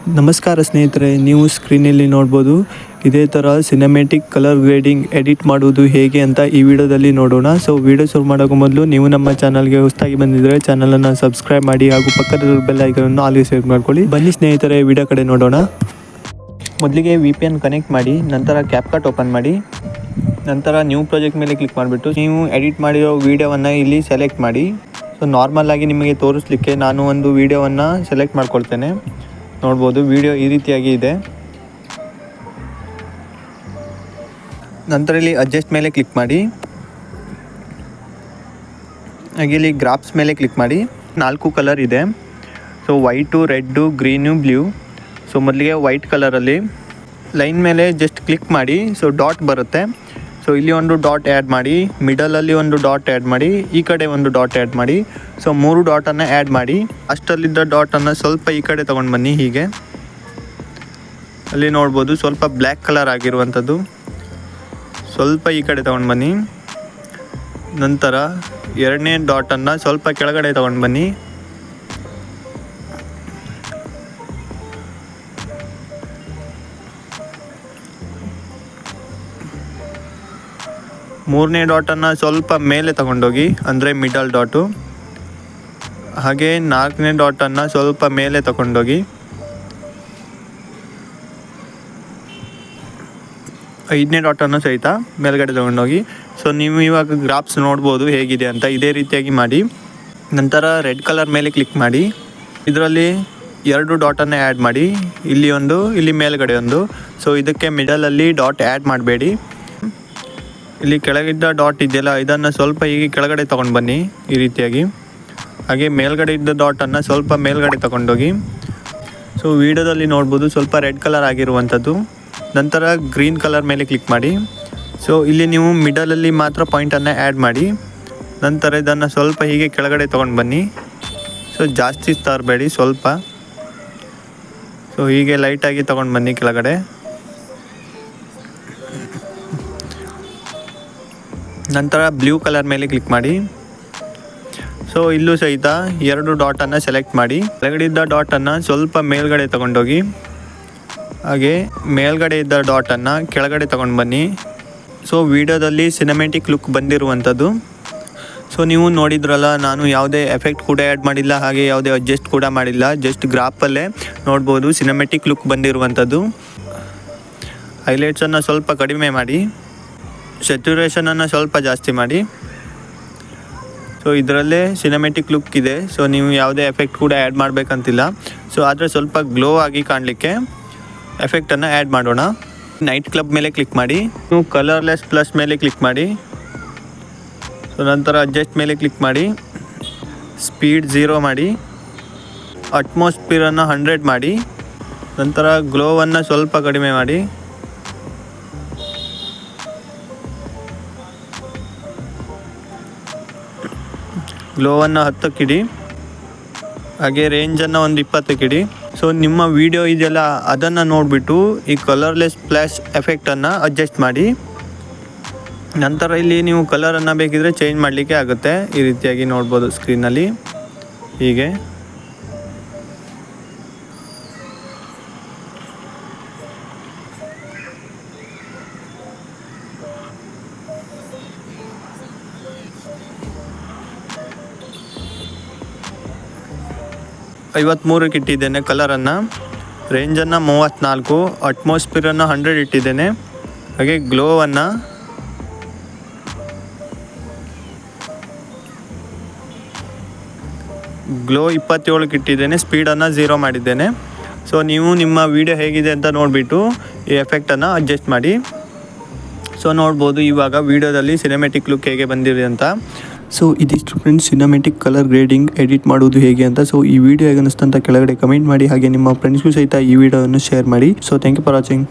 ನಮಸ್ಕಾರ ಸ್ನೇಹಿತರೆ, ನೀವು ಸ್ಕ್ರೀನಲ್ಲಿ ನೋಡ್ಬೋದು. ಇದೇ ಥರ ಸಿನಿಮ್ಯಾಟಿಕ್ ಕಲರ್ ಗ್ರೇಡಿಂಗ್ ಎಡಿಟ್ ಮಾಡುವುದು ಹೇಗೆ ಅಂತ ಈ ವಿಡಿಯೋದಲ್ಲಿ ನೋಡೋಣ. ಸೊ ವಿಡಿಯೋ ಶುರು ಮಾಡೋಕ್ಕೂ ಮೊದಲು ನೀವು ನಮ್ಮ ಚಾನಲ್ಗೆ ಹೊಸದಾಗಿ ಬಂದಿದ್ದರೆ ಚಾನಲನ್ನು ಸಬ್ಸ್ಕ್ರೈಬ್ ಮಾಡಿ ಹಾಗೂ ಪಕ್ಕದ ಬೆಲ್ ಐಕಾನನ್ನು ಆಲ್ಗೆ ಸೇವ್ ಮಾಡ್ಕೊಳ್ಳಿ. ಬನ್ನಿ ಸ್ನೇಹಿತರೆ, ವಿಡಿಯೋ ಕಡೆ ನೋಡೋಣ. ಮೊದಲಿಗೆ VPN ಕನೆಕ್ಟ್ ಮಾಡಿ, ನಂತರ ಕ್ಯಾಪ್ಕಟ್ ಓಪನ್ ಮಾಡಿ, ನಂತರ ನ್ಯೂ ಪ್ರಾಜೆಕ್ಟ್ ಮೇಲೆ ಕ್ಲಿಕ್ ಮಾಡಿಬಿಟ್ಟು ನೀವು ಎಡಿಟ್ ಮಾಡಿರೋ ವೀಡಿಯೋವನ್ನು ಇಲ್ಲಿ ಸೆಲೆಕ್ಟ್ ಮಾಡಿ. ಸೊ ನಾರ್ಮಲ್ ಆಗಿ ನಿಮಗೆ ತೋರಿಸ್ಲಿಕ್ಕೆ ನಾನು ಒಂದು ವೀಡಿಯೋವನ್ನು ಸೆಲೆಕ್ಟ್ ಮಾಡ್ಕೊಳ್ತೇನೆ. ನೋಡ್ಬೋದು, ವಿಡಿಯೋ ಈ ರೀತಿಯಾಗಿ ಇದೆ. ನಂತರ ಇಲ್ಲಿ ಅಡ್ಜಸ್ಟ್ ಮೇಲೆ ಕ್ಲಿಕ್ ಮಾಡಿ, ಹಾಗೆ ಇಲ್ಲಿ ಗ್ರಾಫ್ಸ್ ಮೇಲೆ ಕ್ಲಿಕ್ ಮಾಡಿ. 4 ಕಲರ್ ಇದೆ. So white, red, green, blue. So ಮೊದಲಿಗೆ ವೈಟ್ ಕಲರಲ್ಲಿ ಲೈನ್ ಮೇಲೆ ಜಸ್ಟ್ ಕ್ಲಿಕ್ ಮಾಡಿ. ಸೊ ಡಾಟ್ ಬರುತ್ತೆ. ಸೊ ಇಲ್ಲಿ ಒಂದು ಡಾಟ್ ಆ್ಯಡ್ ಮಾಡಿ, ಮಿಡಲಲ್ಲಿ ಒಂದು ಡಾಟ್ ಆ್ಯಡ್ ಮಾಡಿ, ಈ ಕಡೆ ಒಂದು ಡಾಟ್ ಆ್ಯಡ್ ಮಾಡಿ. ಸೊ 3 ಡಾಟನ್ನು ಆ್ಯಡ್ ಮಾಡಿ. ಅಷ್ಟಲ್ಲಿದ್ದ ಡಾಟನ್ನು ಸ್ವಲ್ಪ ಈ ಕಡೆ ತೊಗೊಂಡು ಬನ್ನಿ. ಹೀಗೆ ಅಲ್ಲಿ ನೋಡ್ಬೋದು, ಸ್ವಲ್ಪ ಬ್ಲ್ಯಾಕ್ ಕಲರ್ ಆಗಿರುವಂಥದ್ದು ಸ್ವಲ್ಪ ಈ ಕಡೆ ತೊಗೊಂಡು ಬನ್ನಿ. ನಂತರ 2ನೇ ಡಾಟನ್ನು ಸ್ವಲ್ಪ ಕೆಳಗಡೆ ತೊಗೊಂಡು ಬನ್ನಿ. ಮೂರನೇ ಡಾಟನ್ನು ಸ್ವಲ್ಪ ಮೇಲೆ ತಗೊಂಡೋಗಿ, ಅಂದರೆ ಮಿಡಲ್ ಡಾಟು. ಹಾಗೆ 4ನೇ ಡಾಟನ್ನು ಸ್ವಲ್ಪ ಮೇಲೆ ತಗೊಂಡೋಗಿ, 5ನೇ ಡಾಟನ್ನು ಸಹಿತ ಮೇಲ್ಗಡೆ ತಗೊಂಡೋಗಿ. ಸೊ ನೀವು ಇವಾಗ ಗ್ರಾಫ್ಸ್ ನೋಡ್ಬೋದು ಹೇಗಿದೆ ಅಂತ. ಇದೇ ರೀತಿಯಾಗಿ ಮಾಡಿ. ನಂತರ ರೆಡ್ ಕಲರ್ ಮೇಲೆ ಕ್ಲಿಕ್ ಮಾಡಿ. ಇದರಲ್ಲಿ 2 ಡಾಟನ್ನು ಆ್ಯಡ್ ಮಾಡಿ, ಇಲ್ಲಿ ಒಂದು, ಇಲ್ಲಿ ಮೇಲ್ಗಡೆ ಒಂದು. ಸೊ ಇದಕ್ಕೆ ಮಿಡಲಲ್ಲಿ ಡಾಟ್ ಆ್ಯಡ್ ಮಾಡಬೇಡಿ. ಇಲ್ಲಿ ಕೆಳಗಿದ್ದ ಡಾಟ್ ಇದೆಯಲ್ಲ, ಇದನ್ನು ಸ್ವಲ್ಪ ಹೀಗೆ ಕೆಳಗಡೆ ತೊಗೊಂಡು ಬನ್ನಿ ಈ ರೀತಿಯಾಗಿ. ಹಾಗೆ ಮೇಲ್ಗಡೆ ಇದ್ದ ಡಾಟನ್ನು ಸ್ವಲ್ಪ ಮೇಲ್ಗಡೆ ತಗೊಂಡೋಗಿ. ಸೊ ವಿಡಿಯೋದಲ್ಲಿ ನೋಡ್ಬೋದು, ಸ್ವಲ್ಪ ರೆಡ್ ಕಲರ್ ಆಗಿರುವಂಥದ್ದು. ನಂತರ ಗ್ರೀನ್ ಕಲರ್ ಮೇಲೆ ಕ್ಲಿಕ್ ಮಾಡಿ. ಸೊ ಇಲ್ಲಿ ನೀವು ಮಿಡಲಲ್ಲಿ ಮಾತ್ರ ಪಾಯಿಂಟನ್ನು ಆ್ಯಡ್ ಮಾಡಿ. ನಂತರ ಇದನ್ನು ಸ್ವಲ್ಪ ಹೀಗೆ ಕೆಳಗಡೆ ತೊಗೊಂಡು ಬನ್ನಿ. ಸೊ ಜಾಸ್ತಿ ತರಬೇಡಿ, ಸ್ವಲ್ಪ. ಸೊ ಹೀಗೆ ಲೈಟಾಗಿ ತೊಗೊಂಡು ಬನ್ನಿ ಕೆಳಗಡೆ. ನಂತರ ಬ್ಲೂ ಕಲರ್ ಮೇಲೆ ಕ್ಲಿಕ್ ಮಾಡಿ. ಸೊ ಇಲ್ಲೂ ಸಹಿತ 2 ಡಾಟನ್ನು ಸೆಲೆಕ್ಟ್ ಮಾಡಿ. ಕೆಳಗಡೆ ಇದ್ದ ಡಾಟನ್ನು ಸ್ವಲ್ಪ ಮೇಲ್ಗಡೆ ತಗೊಂಡೋಗಿ, ಹಾಗೆ ಮೇಲ್ಗಡೆ ಇದ್ದ ಡಾಟನ್ನು ಕೆಳಗಡೆ ತಗೊಂಡು ಬನ್ನಿ. ಸೊ ವಿಡಿಯೋದಲ್ಲಿ ಸಿನಿಮ್ಯಾಟಿಕ್ ಲುಕ್ ಬಂದಿರುವಂಥದ್ದು. ಸೊ ನೀವು ನೋಡಿದ್ರಲ್ಲ, ನಾನು ಯಾವುದೇ ಎಫೆಕ್ಟ್ ಕೂಡ ಆ್ಯಡ್ ಮಾಡಿಲ್ಲ, ಹಾಗೆ ಯಾವುದೇ ಅಡ್ಜಸ್ಟ್ ಕೂಡ ಮಾಡಿಲ್ಲ. ಜಸ್ಟ್ ಗ್ರಾಫಲ್ಲೇ ನೋಡ್ಬೋದು ಸಿನಿಮ್ಯಾಟಿಕ್ ಲುಕ್ ಬಂದಿರುವಂಥದ್ದು. ಹೈಲೈಟ್ಸನ್ನು ಸ್ವಲ್ಪ ಕಡಿಮೆ ಮಾಡಿ, ಸ್ಯಾಚುರೇಷನನ್ನು ಸ್ವಲ್ಪ ಜಾಸ್ತಿ ಮಾಡಿ. ಸೊ ಇದರಲ್ಲೇ ಸಿನಿಮ್ಯಾಟಿಕ್ ಲುಕ್ ಇದೆ. ಸೊ ನೀವು ಯಾವುದೇ ಎಫೆಕ್ಟ್ ಕೂಡ ಆ್ಯಡ್ ಮಾಡಬೇಕಂತಿಲ್ಲ. ಸೊ ಆದರೆ ಸ್ವಲ್ಪ ಗ್ಲೋ ಆಗಿ ಕಾಣಲಿಕ್ಕೆ ಎಫೆಕ್ಟನ್ನು ಆ್ಯಡ್ ಮಾಡೋಣ. ನೈಟ್ ಕ್ಲಬ್ ಮೇಲೆ ಕ್ಲಿಕ್ ಮಾಡಿ. ನೀವು ಕಲರ್ಲೆಸ್ ಪ್ಲಸ್ ಮೇಲೆ ಕ್ಲಿಕ್ ಮಾಡಿ. ಸೊ ನಂತರ ಅಡ್ಜಸ್ಟ್ ಮೇಲೆ ಕ್ಲಿಕ್ ಮಾಡಿ, ಸ್ಪೀಡ್ 0 ಮಾಡಿ, ಅಟ್ಮಾಸ್ಫಿಯರನ್ನು 100 ಮಾಡಿ. ನಂತರ ಗ್ಲೋವನ್ನು ಸ್ವಲ್ಪ ಕಡಿಮೆ ಮಾಡಿ. ಗ್ಲೋವನ್ನು 10ಕ್ಕೆ ಇಡಿ. ಹಾಗೆ ರೇಂಜನ್ನು ಒಂದು 20ಕ್ಕೆ ಇಡಿ. ಸೊ ನಿಮ್ಮ ವಿಡಿಯೋ ಇದೆಯಲ್ಲ, ಅದನ್ನು ನೋಡಿಬಿಟ್ಟು ಈ ಕಲರ್ಲೆಸ್ ಫ್ಲ್ಯಾಶ್ ಎಫೆಕ್ಟನ್ನು ಅಡ್ಜಸ್ಟ್ ಮಾಡಿ. ನಂತರ ಇಲ್ಲಿ ನೀವು ಕಲರನ್ನು ಬೇಕಿದ್ರೆ ಚೇಂಜ್ ಮಾಡಲಿಕ್ಕೆ ಆಗುತ್ತೆ. ಈ ರೀತಿಯಾಗಿ ನೋಡ್ಬೋದು ಸ್ಕ್ರೀನಲ್ಲಿ ಹೀಗೆ. $53ಕ್ಕೆ ಇಟ್ಟಿದ್ದೇನೆ ಕಲರನ್ನು. ರೇಂಜನ್ನು 34, ಅಟ್ಮಾಸ್ಫಿಯರನ್ನು 100 ಇಟ್ಟಿದ್ದೇನೆ. ಹಾಗೆ ಗ್ಲೋವನ್ನು ಗ್ಲೋ 27ಕ್ಕೆ ಇಟ್ಟಿದ್ದೇನೆ. ಸ್ಪೀಡನ್ನು 0 ಮಾಡಿದ್ದೇನೆ. ಸೊ ನೀವು ನಿಮ್ಮ ವಿಡಿಯೋ ಹೇಗಿದೆ ಅಂತ ನೋಡಿಬಿಟ್ಟು ಈ ಎಫೆಕ್ಟನ್ನು ಅಡ್ಜಸ್ಟ್ ಮಾಡಿ. ಸೊ ನೋಡ್ಬೋದು ಇವಾಗ ವಿಡಿಯೋದಲ್ಲಿ ಸಿನಿಮ್ಯಾಟಿಕ್ ಲುಕ್ ಹೇಗೆ ಬಂದಿದೆ ಅಂತ. ಸೊ ಇದಿಷ್ಟು friends, cinematic colour grading edit ಮಾಡೋದು ಹೇಗೆ ಅಂತ. ಸೊ ಈ ವಿಡಿಯೋ ಹೇಗೆ ಅನ್ನಿಸ್ತು ಅಂತ ಕೆಳಗಡೆ ಕಮೆಂಟ್ ಮಾಡಿ. ಹಾಗೆ ನಿಮ್ಮ ಫ್ರೆಂಡ್ಸ್ಗೂ ಸಹಿತ ಈ ವಿಡಿಯೋವನ್ನು ಶೇರ್ ಮಾಡಿ. So thank you for watching.